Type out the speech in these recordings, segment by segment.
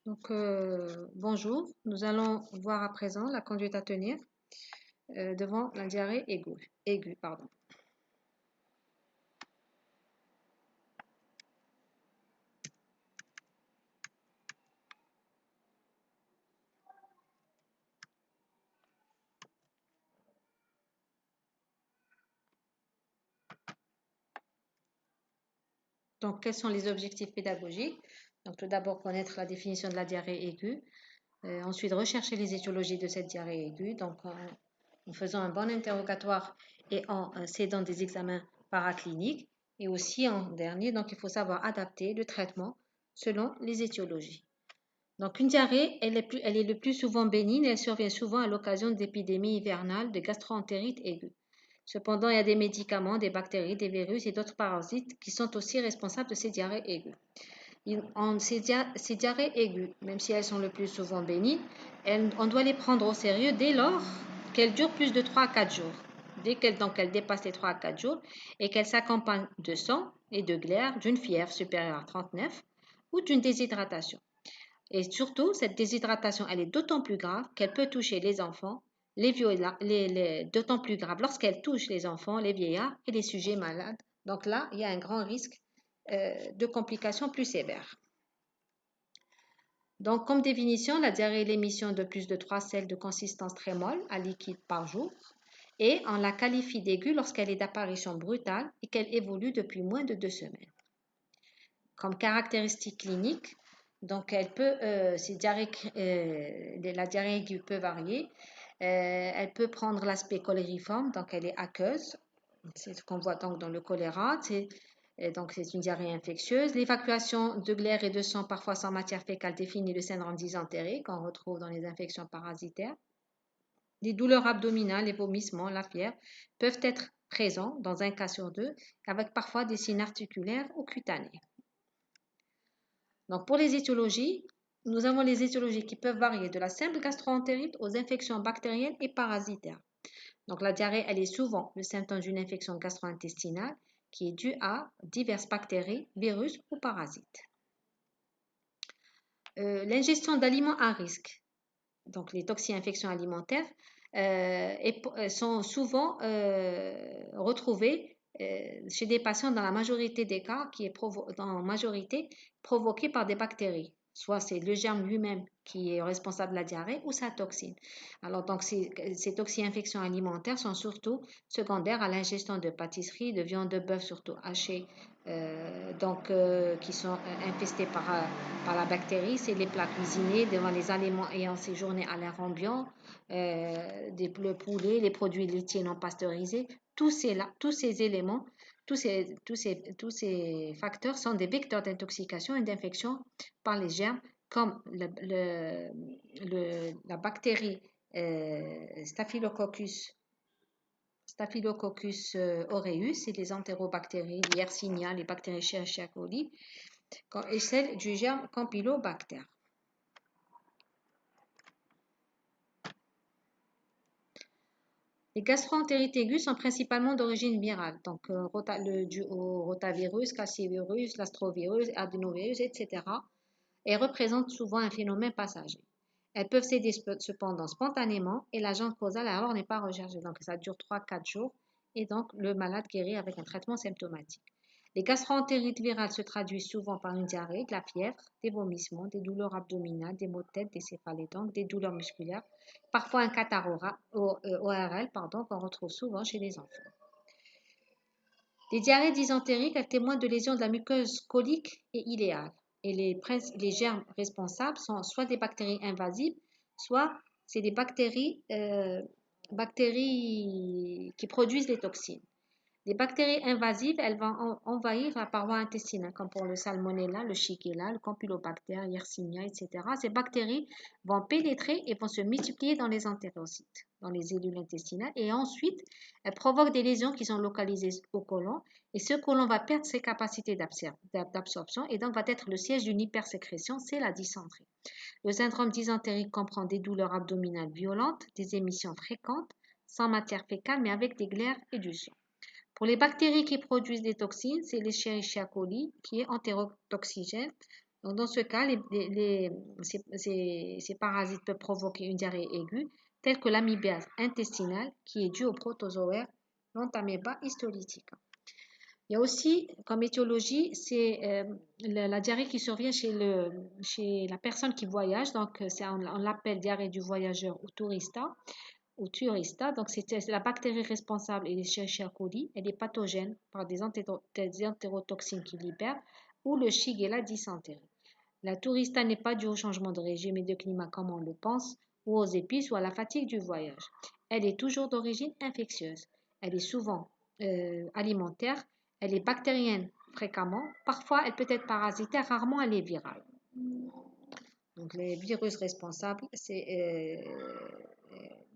Bonjour, nous allons voir à présent la conduite à tenir devant la diarrhée aiguë, pardon. Donc, quels sont les objectifs pédagogiques? Donc, tout d'abord, connaître la définition de la diarrhée aiguë. Ensuite, rechercher les étiologies de cette diarrhée aiguë. Donc, en faisant un bon interrogatoire et en s'aidant des examens paracliniques. Et aussi, en dernier, donc, il faut savoir adapter le traitement selon les étiologies. Donc, une diarrhée, elle est le plus souvent bénigne et elle survient souvent à l'occasion d'épidémies hivernales de gastro-entérite aiguë. Cependant, il y a des médicaments, des bactéries, des virus et d'autres parasites qui sont aussi responsables de ces diarrhées aiguës. Ces diarrhées aiguës, même si elles sont le plus souvent bénignes, on doit les prendre au sérieux dès lors qu'elles durent plus de 3 à 4 jours. Dès qu'elles dépassent les 3 à 4 jours et qu'elles s'accompagnent de sang et de glaire, d'une fièvre supérieure à 39 ou d'une déshydratation. Et surtout, cette déshydratation, elle est d'autant plus grave qu'elle peut toucher les enfants, d'autant plus grave lorsqu'elle touche les enfants, les vieillards et les sujets malades. Donc là, il y a un grand risque de complications plus sévères. Donc, comme définition, la diarrhée est l'émission de plus de 3 sels de consistance très molle à liquide par jour. Et on la qualifie d'aiguë lorsqu'elle est d'apparition brutale et qu'elle évolue depuis moins de 2 semaines. Comme caractéristique clinique, donc la diarrhée aiguë peut varier. Elle peut prendre l'aspect cholériforme, donc elle est aqueuse. C'est ce qu'on voit donc dans le choléra. Donc c'est une diarrhée infectieuse. L'évacuation de glaire et de sang, parfois sans matière fécale, définit le syndrome dysentérie qu'on retrouve dans les infections parasitaires. Les douleurs abdominales, les vomissements, la fièvre peuvent être présents dans un cas sur deux, avec parfois des signes articulaires ou cutanés. Donc, pour les étiologies, nous avons les étiologies qui peuvent varier de la simple gastro-entérite aux infections bactériennes et parasitaires. Donc, la diarrhée, elle est souvent le symptôme d'une infection gastro-intestinale qui est due à diverses bactéries, virus ou parasites. L'ingestion d'aliments à risque, donc les toxi-infections alimentaires, sont souvent retrouvées chez des patients dans la majorité des cas qui est provoquée par des bactéries. Soit c'est le germe lui-même qui est responsable de la diarrhée ou sa toxine. Alors donc ces toxi-infections alimentaires sont surtout secondaires à l'ingestion de pâtisseries, de viande de bœuf surtout hachée, qui sont infestés par la bactérie. C'est les plats cuisinés devant les aliments ayant séjourné à l'air ambiant, le poulet, les produits laitiers non pasteurisés. Tous ces éléments, tous ces facteurs sont des vecteurs d'intoxication et d'infection par les germes, comme la bactérie Staphylococcus aureus et les entérobactéries, les Yersinia, les bactéries Escherichia coli, et celle du germe Campylobacter. Les gastro-entérites aiguës sont principalement d'origine virale, donc dû au rotavirus, calcivirus, l'astrovirus, adénovirus, etc. et représentent souvent un phénomène passager. Elles peuvent céder cependant spontanément et l'agent causal alors n'est pas recherché. Donc ça dure 3-4 jours et donc le malade guérit avec un traitement symptomatique. Les gastro-entérites virales se traduisent souvent par une diarrhée, de la fièvre, des vomissements, des douleurs abdominales, des maux de tête, des céphalées, donc des douleurs musculaires, parfois un catarrhe ORL qu'on retrouve souvent chez les enfants. Les diarrhées dysentériques, elles témoignent de lésions de la muqueuse colique et iléale. Et les germes responsables sont soit des bactéries invasives, soit c'est des bactéries qui produisent des toxines. Les bactéries invasives, elles vont envahir la paroi intestinale, comme pour le salmonella, le shigella, le campylobacter, Yersinia, etc. Ces bactéries vont pénétrer et vont se multiplier dans les entérocytes, dans les cellules intestinales, et ensuite, elles provoquent des lésions qui sont localisées au côlon, et ce côlon va perdre ses capacités d'absorption, et donc va être le siège d'une hypersécrétion, c'est la dysenterie. Le syndrome dysentérique comprend des douleurs abdominales violentes, des émissions fréquentes, sans matière fécale, mais avec des glaires et du sang. Pour les bactéries qui produisent des toxines, c'est l'Escherichia coli qui est entérotoxigène. Donc, dans ce cas, ces parasites peuvent provoquer une diarrhée aiguë, telle que l'amibiase intestinale, qui est due au protozoaire l'entaméba histolytique. Il y a aussi, comme étiologie, c'est la diarrhée qui survient chez la personne qui voyage. Donc, on l'appelle diarrhée du voyageur ou turista. Donc, c'est la bactérie responsable et les Escherichia coli. Elle est pathogène par des entérotoxines qui libèrent ou le Shigella dysentery. La tourista n'est pas due au changement de régime et de climat comme on le pense, ou aux épices ou à la fatigue du voyage. Elle est toujours d'origine infectieuse. Elle est souvent alimentaire. Elle est bactérienne fréquemment. Parfois, elle peut être parasitaire. Rarement, elle est virale. Donc, les virus responsables, c'est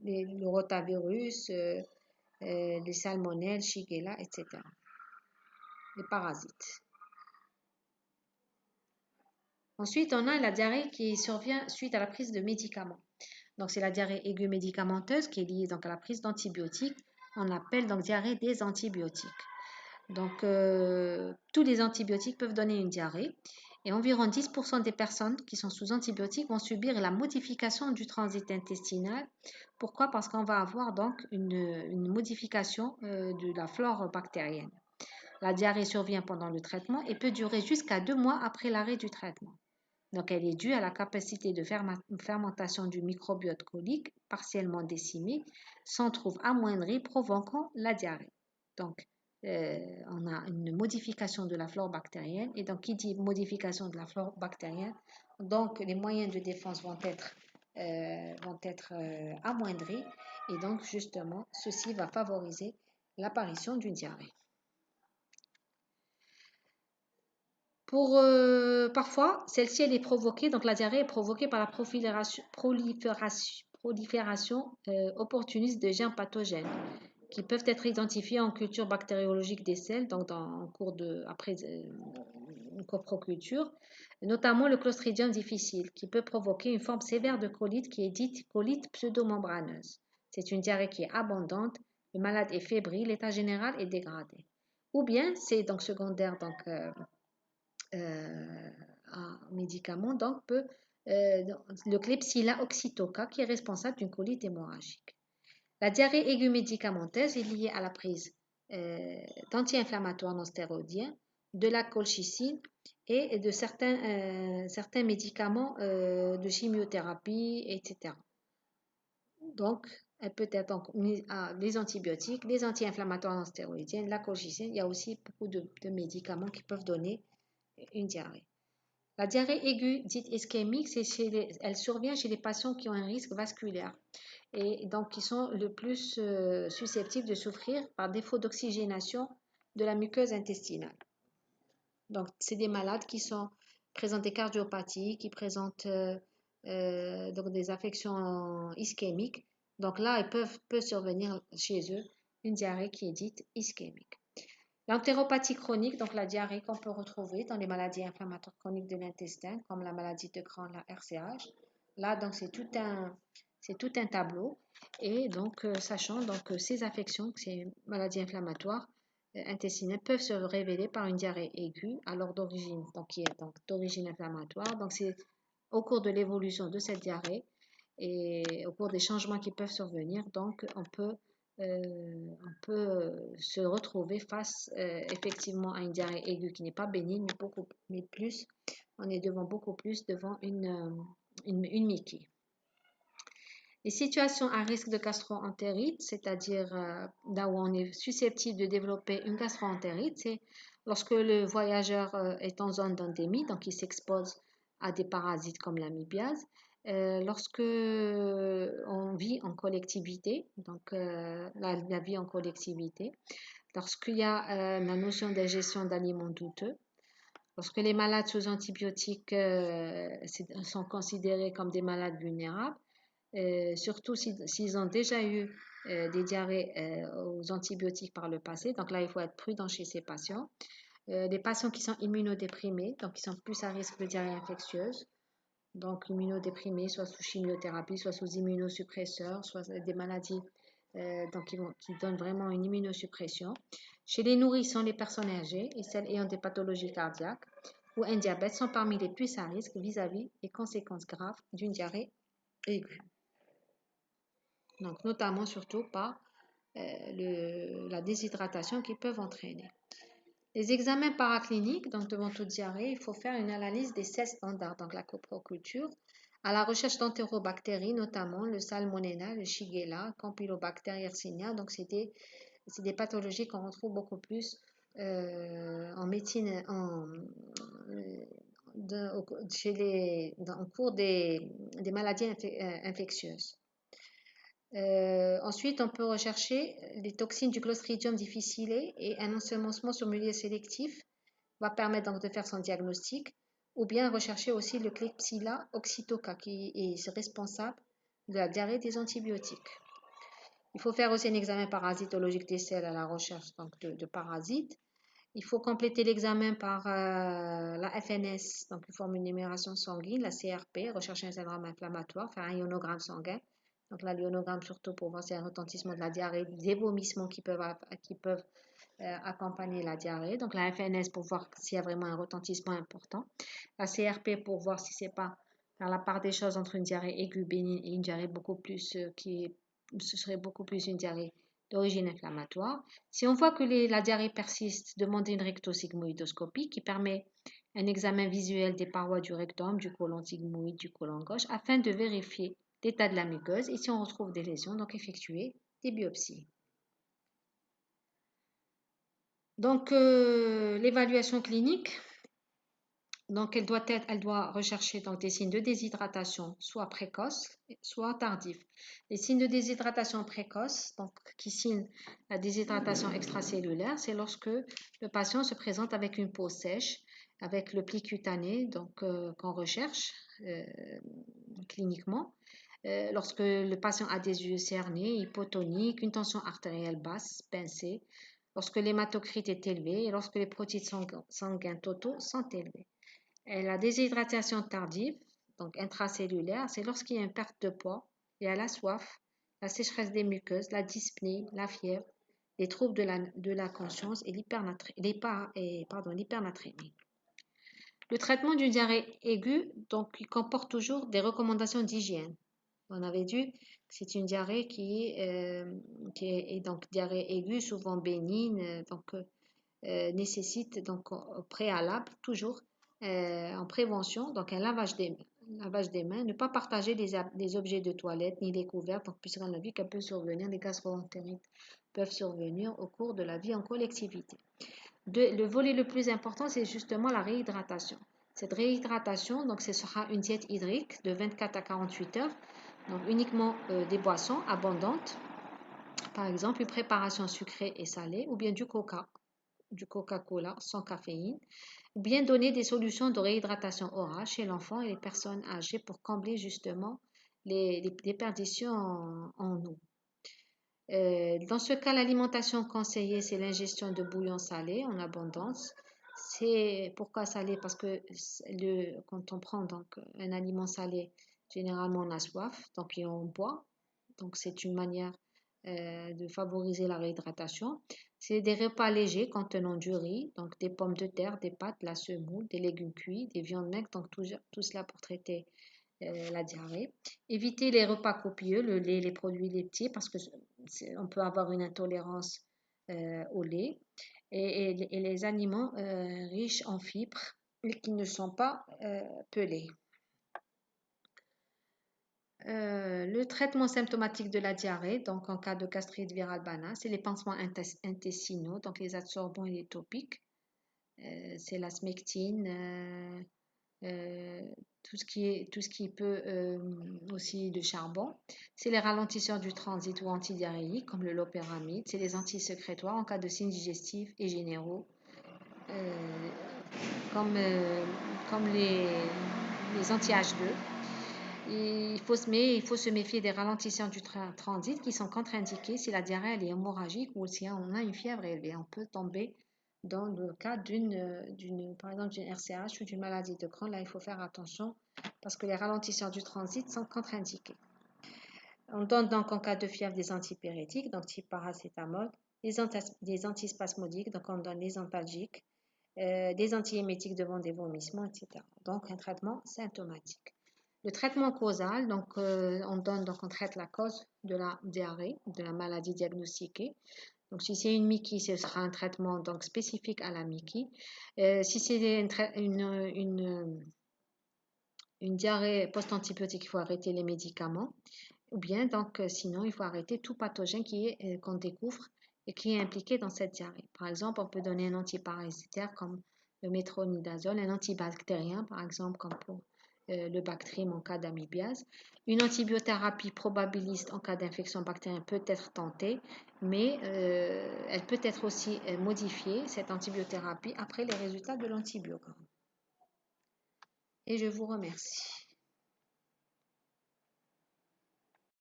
le rotavirus, les salmonelles, Shigella, etc. Les parasites. Ensuite, on a la diarrhée qui survient suite à la prise de médicaments. Donc, c'est la diarrhée aiguë médicamenteuse qui est liée donc, à la prise d'antibiotiques. On appelle donc diarrhée des antibiotiques. Donc, tous les antibiotiques peuvent donner une diarrhée. Et environ 10% des personnes qui sont sous antibiotiques vont subir la modification du transit intestinal. Pourquoi? Parce qu'on va avoir donc une modification de la flore bactérienne. La diarrhée survient pendant le traitement et peut durer jusqu'à 2 mois après l'arrêt du traitement. Donc, elle est due à la capacité de fermentation du microbiote colique partiellement décimé, s'en trouve amoindri, provoquant la diarrhée. Donc, on a une modification de la flore bactérienne. Et donc, qui dit modification de la flore bactérienne, donc les moyens de défense vont être amoindris. Et donc, justement, ceci va favoriser l'apparition d'une diarrhée. Parfois, celle-ci elle est provoquée, donc la diarrhée est provoquée par la prolifération opportuniste de germes pathogènes qui peuvent être identifiés en culture bactériologique des selles, donc après une coproculture, notamment le Clostridium difficile, qui peut provoquer une forme sévère de colite qui est dite colite pseudomembraneuse. C'est une diarrhée qui est abondante, le malade est fébrile, l'état général est dégradé. Ou bien, c'est donc secondaire, un médicament, donc le Klebsiella oxytoca qui est responsable d'une colite hémorragique. La diarrhée aiguë médicamenteuse est liée à la prise d'anti-inflammatoires non stéroïdiens, de la colchicine et de certains médicaments de chimiothérapie, etc. Donc, elle peut être les antibiotiques, les anti-inflammatoires non stéroïdiens, la colchicine. Il y a aussi beaucoup de médicaments qui peuvent donner une diarrhée. La diarrhée aiguë dite ischémique, elle survient chez les patients qui ont un risque vasculaire et donc qui sont le plus susceptibles de souffrir par défaut d'oxygénation de la muqueuse intestinale. Donc, c'est des malades qui présentent des cardiopathies, qui présentent donc des affections ischémiques. Donc là, peut survenir chez eux une diarrhée qui est dite ischémique. L'entéropathie chronique, donc la diarrhée qu'on peut retrouver dans les maladies inflammatoires chroniques de l'intestin, comme la maladie de Crohn, la RCH. Là, donc, c'est tout un tableau. Et donc, sachant que ces affections, ces maladies inflammatoires intestinales peuvent se révéler par une diarrhée aiguë, alors qui est donc d'origine inflammatoire. Donc, c'est au cours de l'évolution de cette diarrhée et au cours des changements qui peuvent survenir, donc on peut se retrouver face effectivement à une diarrhée aiguë qui n'est pas bénigne, mais on est beaucoup plus devant une miquille. Les situations à risque de gastro-entérite, c'est-à-dire là où on est susceptible de développer une gastro-entérite, c'est lorsque le voyageur est en zone d'endémie, donc il s'expose à des parasites comme l'amibiase, lorsque on vit en collectivité, donc la vie en collectivité, lorsqu'il y a la notion d'ingestion d'aliments douteux, lorsque les malades sous antibiotiques sont considérés comme des malades vulnérables, surtout s'ils ont déjà eu des diarrhées aux antibiotiques par le passé. Donc là, il faut être prudent chez ces patients. Les patients qui sont immunodéprimés, donc qui sont plus à risque de diarrhée infectieuse, donc immunodéprimés, soit sous chimiothérapie, soit sous immunosuppresseurs, soit des maladies qui donnent vraiment une immunosuppression. Chez les nourrissons, les personnes âgées et celles ayant des pathologies cardiaques, ou un diabète sont parmi les plus à risque vis-à-vis des conséquences graves d'une diarrhée aiguë. Donc, notamment surtout par la déshydratation qu'ils peuvent entraîner. Les examens paracliniques, donc devant toute diarrhée, il faut faire une analyse des 16 standards, donc la coproculture, à la recherche d'entérobactéries, notamment le salmonella, le shigella, campylobacter yersinia. Donc, c'est des pathologies qu'on retrouve beaucoup plus en médecine, au cours des maladies infectieuses. Ensuite, on peut rechercher les toxines du Clostridium difficile et un ensemencement sur milieu sélectif va permettre donc de faire son diagnostic, ou bien rechercher aussi le Klebsiella oxytoca qui est responsable de la diarrhée des antibiotiques. Il faut faire aussi un examen parasitologique des selles à la recherche donc, de parasites. Il faut compléter l'examen par la FNS, donc une forme de numération sanguine, la CRP, rechercher un syndrome inflammatoire, faire un ionogramme sanguin. Donc là, l'ionogramme surtout pour voir s'il y a un retentissement de la diarrhée, des vomissements qui peuvent accompagner la diarrhée. Donc la FNS pour voir s'il y a vraiment un retentissement important. La CRP pour voir si c'est pas faire la part des choses entre une diarrhée aiguë bénigne et une diarrhée beaucoup plus ce serait beaucoup plus une diarrhée d'origine inflammatoire. Si on voit que la diarrhée persiste, demandez une rectosigmoïdoscopie qui permet un examen visuel des parois du rectum, du côlon sigmoïde, du côlon gauche, afin de vérifier l'état de la muqueuse et si on retrouve des lésions, donc effectuer des biopsies. Donc, l'évaluation clinique, donc elle doit rechercher donc, des signes de déshydratation, soit précoces, soit tardifs. Les signes de déshydratation précoce, donc qui signent la déshydratation extracellulaire, c'est lorsque le patient se présente avec une peau sèche, avec le pli cutané, donc qu'on recherche cliniquement. Lorsque le patient a des yeux cernés, hypotoniques, une tension artérielle basse, pincée, lorsque l'hématocrite est élevé et lorsque les protides sanguins totaux sont élevés. Et la déshydratation tardive, donc intracellulaire, c'est lorsqu'il y a une perte de poids, il y a la soif, la sécheresse des muqueuses, la dyspnée, la fièvre, les troubles de la conscience et l'hypernatrémie. Le traitement d'une diarrhée aiguë, donc, il comporte toujours des recommandations d'hygiène. On avait dit que c'est une diarrhée qui est donc diarrhée aiguë, souvent bénigne, donc nécessite donc au préalable toujours en prévention donc un lavage des mains, ne pas partager des objets de toilette ni les couverts, donc puisqu'on a vu qu'elle peut survenir, des gastro-entérites peuvent survenir au cours de la vie en collectivité. Le volet le plus important, c'est justement la réhydratation. Cette réhydratation, donc ce sera une diète hydrique de 24 à 48 heures, donc uniquement des boissons abondantes, par exemple une préparation sucrée et salée ou bien du Coca-Cola sans caféine, ou bien donner des solutions de réhydratation orale chez l'enfant et les personnes âgées pour combler justement les déperditions en eau. Dans ce cas, l'alimentation conseillée, c'est l'ingestion de bouillon salé en abondance. C'est pourquoi salé? Parce que quand on prend donc un aliment salé, généralement on a soif, donc on boit. Donc c'est une manière de favoriser la réhydratation. C'est des repas légers contenant du riz, donc des pommes de terre, des pâtes, de la semoule, des légumes cuits, des viandes maigres, donc tout cela pour traiter la diarrhée. Éviter les repas copieux, le lait, les produits laitiers, parce que on peut avoir une intolérance au lait. Et les aliments riches en fibres et qui ne sont pas pelés. Le traitement symptomatique de la diarrhée, donc en cas de gastrite virale banale, c'est les pansements intestinaux, donc les adsorbants et les topiques. C'est la smectine, tout ce qui peut aussi le charbon. C'est les ralentisseurs du transit ou antidiarrhéiques comme le loperamide. C'est les antisécrétoires en cas de signes digestifs et généraux euh, comme les anti-H2. Il faut se méfier des ralentisseurs du transit qui sont contre-indiqués si la diarrhée elle est hémorragique ou si on a une fièvre élevée. On peut tomber dans le cas par exemple d'une RCH ou d'une maladie de Crohn. Là, il faut faire attention parce que les ralentisseurs du transit sont contre-indiqués. On donne donc en cas de fièvre des antipyrétiques, donc type paracétamol, des antispasmodiques, donc on donne les antalgiques, des antiémétiques devant des vomissements, etc. Donc, un traitement symptomatique. Le traitement causal, donc on traite la cause de la diarrhée, de la maladie diagnostiquée. Donc, si c'est une MICI, ce sera un traitement donc spécifique à la MICI. Si c'est une diarrhée post-antibiotique, il faut arrêter les médicaments. Ou bien, donc, sinon, il faut arrêter tout pathogène qu'on découvre et qui est impliqué dans cette diarrhée. Par exemple, on peut donner un antiparasitaire comme le métronidazole, un antibactérien, par exemple, comme pour le Bactrim en cas d'amibiase. Une antibiothérapie probabiliste en cas d'infection bactérienne peut être tentée, mais elle peut être aussi modifiée, cette antibiothérapie, après les résultats de l'antibiogramme. Et je vous remercie.